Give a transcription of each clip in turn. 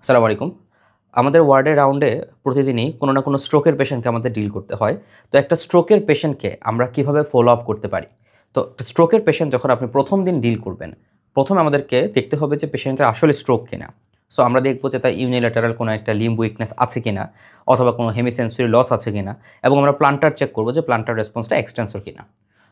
আসসালামু আলাইকুম। আমাদের ওয়ার্ডের রাউন্ডে প্রতিদিনই কোনো না কোনো স্ট্রোকের পেশেন্টকে আমাদের ডিল করতে হয়। তো একটা স্ট্রোকের পেশেন্টকে আমরা কিভাবে ফলো আপ করতে পারি? তো স্ট্রোকের পেশেন্ট যখন আপনি ১ম দিন ডিল করবেন, ১ম এ আমাদেরকে দেখতে হবে যে পেশেন্টের আসলে স্ট্রোক কিনা। সো আমরা দেখব যে তার ইউনিল্যাটারাল কোনো একটা লিম্ব উইকনেস আছে কিনা অথবা কোনো হেমিসেন্সরি লস আছে কিনা এবং আমরা প্লান্টার চেক করব যে প্লান্টার রেসপন্সটা এক্সটেন্সর কিনা।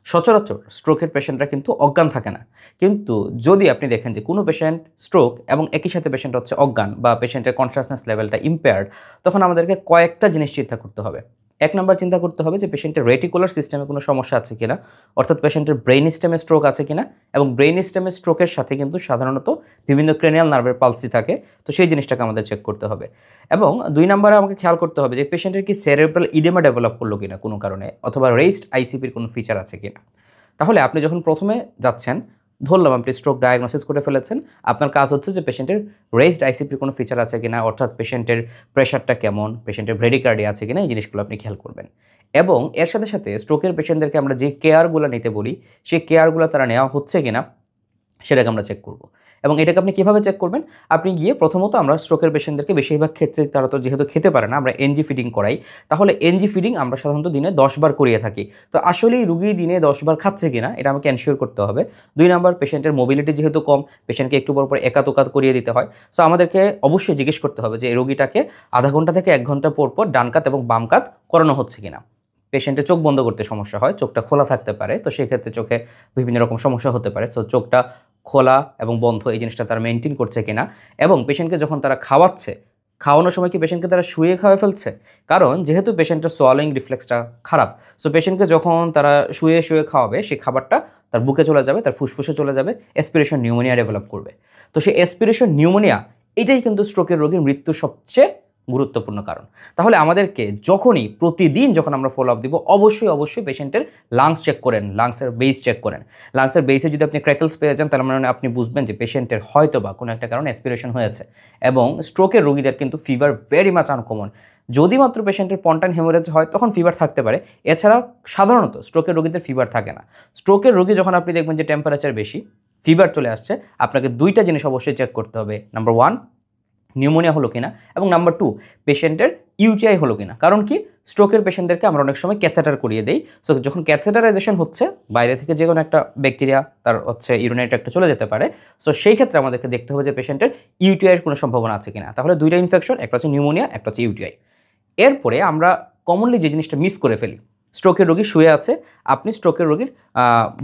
সচরাচর স্ট্রোকের পেশেন্টরা কিন্তু অজ্ঞান থাকে না। কিন্তু যদি আপনি দেখেন যে কোনো পেশেন্ট স্ট্রোক এবং একই সাথে পেশেন্ট হচ্ছে অজ্ঞান বা পেশেন্টের কনশাসনেস লেভেলটা ইম্পেয়ার্ড, তখন আমাদেরকে কয়েকটা জিনিস চিন্তা করতে হবে। ১ নাম্বার চিন্তা করতে হবে যে পেশেন্টের রেটিকুলার সিস্টেমে কোনো সমস্যা আছে কিনা, অর্থাৎ পেশেন্টের ব্রেইন স্টেমে স্ট্রোক আছে কিনা এবং ব্রেইন স্টেমে স্ট্রোকের সাথে কিন্তু সাধারণত বিভিন্ন ক্রেনিয়াল নার্ভের পালসি থাকে। তো সেই জিনিসটাকে আমাদের চেক করতে হবে। এবং ২ নাম্বারে আমাকে খেয়াল করতে হবে যে পেশেন্টের কি সেরেব্রাল ইডেমা ডেভেলপ করলো কিনা কোনো কারণে অথবা রেইজড আইসিপির কোনো ফিচার আছে কিনা। তাহলে আপনি যখন ১ম এ যাচ্ছেন, ধরলাম আপনি স্ট্রোক ডায়াগনোসিস করে ফেলেছেন। আপনার কাজ হচ্ছে যে পেশেন্টের রেইজড আইসিপির কোনো ফিচার আছে কিনা, অর্থাৎ পেশেন্টের প্রেশারটা কেমন, পেশেন্টের ব্রেডিকার্ডিয়া আছে কিনা, এই জিনিসগুলো আপনি খেয়াল করবেন। এবং এর সাথে, সাথে স্ট্রোকের পেশেন্টদেরকে আমরা যে কেয়ারগুলো নিতে বলি, সেই কেয়ারগুলো তারা নেওয়া হচ্ছে কিনা সেটাকে আমরা চেক করব। এবং এটাকে আপনি কিভাবে চেক করবেন? আপনি গিয়ে প্রথমত আমরা স্ট্রোকের পেশেন্টদেরকে বেশিরভাগ ক্ষেত্রে তারা তো যেহেতু খেতে পারে না, আমরা এনজি ফিডিং করাই। তাহলে এনজি ফিডিং আমরা সাধারণত দিনে ১০ বার করিয়ে থাকি। তো আসলেই রুগী দিনে ১০ বার খাচ্ছে কিনা এটা আমাকে এনশিওর করতে হবে। ২ নাম্বার, পেশেন্টের মোবিলিটি যেহেতু কম, পেশেন্টকে একটু পর, পর একাত-ওকাত করিয়ে দিতে হয়। সো আমাদেরকে অবশ্যই জিজ্ঞেস করতে হবে যে এই রোগীটাকে আধা ঘন্টা থেকে ১ ঘন্টা পর, পর ডান কাত এবং বাম কাত করানো হচ্ছে কিনা। পেশেন্টের চোখ বন্ধ করতে সমস্যা হয়, চোখটা খোলা থাকতে পারে। তো সেক্ষেত্রে চোখে বিভিন্ন রকম সমস্যা হতে পারে। সো চোখটা খোলা এবং বন্ধ এই জিনিসটা তারা মেইনটেইন করছে কিনা এবং পেশেন্টকে যখন তারা খাওয়াচ্ছে, খাওয়ানোর সময় কি পেশেন্টকে তারা শুইয়ে খাওয়ায় ফেলছে? কারণ যেহেতু পেশেন্টের সোয়ালোইং রিফ্লেক্সটা খারাপ, সো পেশেন্টকে যখন তারা শুইয়ে, শুইয়ে খাওয়াবে সেই খাবারটা তার বুকে চলে যাবে, তার ফুসফুসে চলে যাবে, অ্যাসপিরেশন নিউমোনিয়া ডেভেলপ করবে। তো সেই অ্যাসপিরেশন নিউমোনিয়া এটাই কিন্তু স্ট্রোকের রোগীর মৃত্যুর সবচেয়ে গুরুত্বপূর্ণ কারণ। তাহলে আমাদেরকে যখনই প্রতিদিন যখন আমরা ফলো আপ দিব অবশ্যই, অবশ্যই পেশেন্টের লাংস চেক করেন, লাংসের বেইস চেক করেন। লাংসের বেইসে যদি আপনি ক্র্যাকলস পেয়ে যান তার মানে আপনি বুঝবেন যে পেশেন্টের হয়তোবা কোনো একটা কারণে অ্যাসপিরেশন হয়েছে। এবং স্ট্রোকের রোগীদের কিন্তু ফিভার ভেরি মাচ আনকমন। যদি মাত্র পেশেন্টের পন্টাইন হেমোরেজ হয় তখন ফিভার থাকতে পারে। এছাড়া সাধারণত স্ট্রোকের রোগীদের ফিভার থাকে না। স্ট্রোকের রোগী যখন আপনি দেখবেন যে টেম্পারেচার বেশি, ফিভার চলে আসছে, আপনাকে ২ টা জিনিস অবশ্যই চেক করতে হবে। নাম্বার 1, নিউমোনিয়া হলো কিনা এবং নাম্বার 2, পেশেন্টের ইউটিআই হলো কিনা। কারণ কি, স্ট্রোকের পেশেন্টদেরকে আমরা অনেক সময় ক্যাথেটার করিয়ে দেই। সো যখন ক্যাথেটারাইজেশন হচ্ছে, বাইরে থেকে যে কোনো একটা ব্যাকটেরিয়া তার হচ্ছে ইউরিনারি ট্র্যাক্টে চলে যেতে পারে। সো সেই ক্ষেত্রে আমাদেরকে দেখতে হবে যে পেশেন্টের ইউটিআই এর কোনো সম্ভাবনা আছে কিনা। তাহলে ২ টা ইনফেকশন, একটা হচ্ছে নিউমোনিয়া, একটা হচ্ছে ইউটিআই। এরপরে আমরা কমনলি যে জিনিসটা মিস করে ফেলি, স্ট্রোকের রোগী শুয়ে আছে, আপনি স্ট্রোকের রোগীর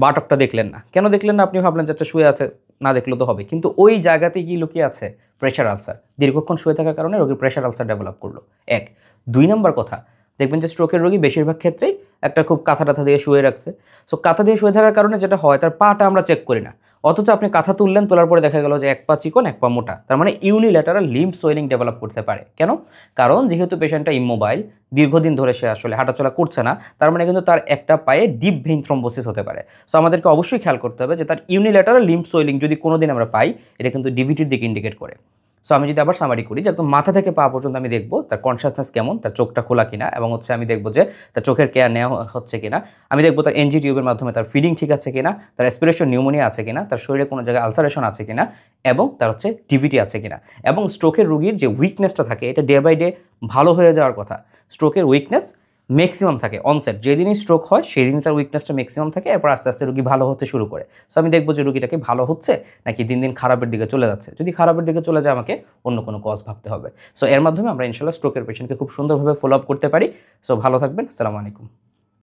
বাটকটা দেখলেন না। কেন দেখলেন না? আপনি ভাবলেন যে আচ্ছা শুয়ে আছে, না দেখলেও তো হবে। কিন্তু ওই জায়গাতেই কি লুকিয়ে আছে? Pressure ulcer. দীর্ঘক্ষণ শুয়ে থাকার কারণে রোগীর প্রেশার আলসার ডেভেলপ করলো। ১। ২ নাম্বার কথা, দেখবেন যে স্ট্রোকের রোগী বেশিরভাগ ক্ষেত্রেই একটা খুব কাঁথা-টাথা দিয়ে শুয়ে রাখছে। সো কাঁথা দিয়ে শুয়ে থাকার কারণে যেটা হয়, তার পাটা আমরা চেক করি না। অথচ আপনি কাঁথা তুললেন, তোলার পরে দেখা গেল যে এক পা চিকন, এক পা মোটা। তার মানে ইউনিল্যাটারাল লিম্ব সোয়েলিং ডেভেলপ করতে পারে। কেন? কারণ যেহেতু পেশেন্টটা ইম্মোবাইল, দীর্ঘদিন ধরে সে আসলে হাঁটাচলা করছে না, তার মানে কিন্তু তার একটা পায়ে ডিপ ভেইন থ্রম্বোসিস হতে পারে। সো আমাদেরকে অবশ্যই খেয়াল করতে হবে যে তার ইউনিল্যাটারাল লিম্ব সোয়েলিং যদি কোনোদিন আমরা পাই, এটা কিন্তু ডিভিটির দিকে ইন্ডিকেট করে। সো আমি যদি আবার সামারি করি যে একদম মাথা থেকে পা পর্যন্ত আমি দেখব তার কনশাসনেস কেমন, তার চোখটা খোলা কিনা এবং হচ্ছে আমি দেখব যে তার চোখের কেয়ার নেওয়া হচ্ছে কিনা। আমি দেখব তার এনজি টিউবের মাধ্যমে তার ফিডিং ঠিক আছে কিনা, তার অ্যাসপিরেশন নিউমোনিয়া আছে কিনা, তার শরীরে কোনো জায়গায় আলসারেশন আছে কিনা এবং তার হচ্ছে ডিভিটি আছে কিনা। এবং স্ট্রোকের রোগীর যে উইকনেসটা থাকে এটা ডে বাই ডে ভালো হয়ে যাওয়ার কথা। স্ট্রোকের উইকনেস ম্যাক্সিমাম থাকে অনসেট, যেদিনই স্ট্রোক হয় সেদিনই তার উইকনেসটা ম্যাক্সিমাম থাকে, এরপর আস্তে আস্তে রোগী ভালো হতে শুরু করে। সো আমি দেখব যে রোগীটাকে ভালো হচ্ছে নাকি দিন দিন খারাপের দিকে চলে যাচ্ছে। যদি খারাপের দিকে চলে যায় আমাকে অন্য কোনো কজ ভাবতে হবে। সো এর মাধ্যমে আমরা ইনশাআল্লাহ স্ট্রোকের পেশেন্টকে খুব সুন্দরভাবে ফলো আপ করতে পারি। সো ভালো থাকবেন। আসসালামু আলাইকুম।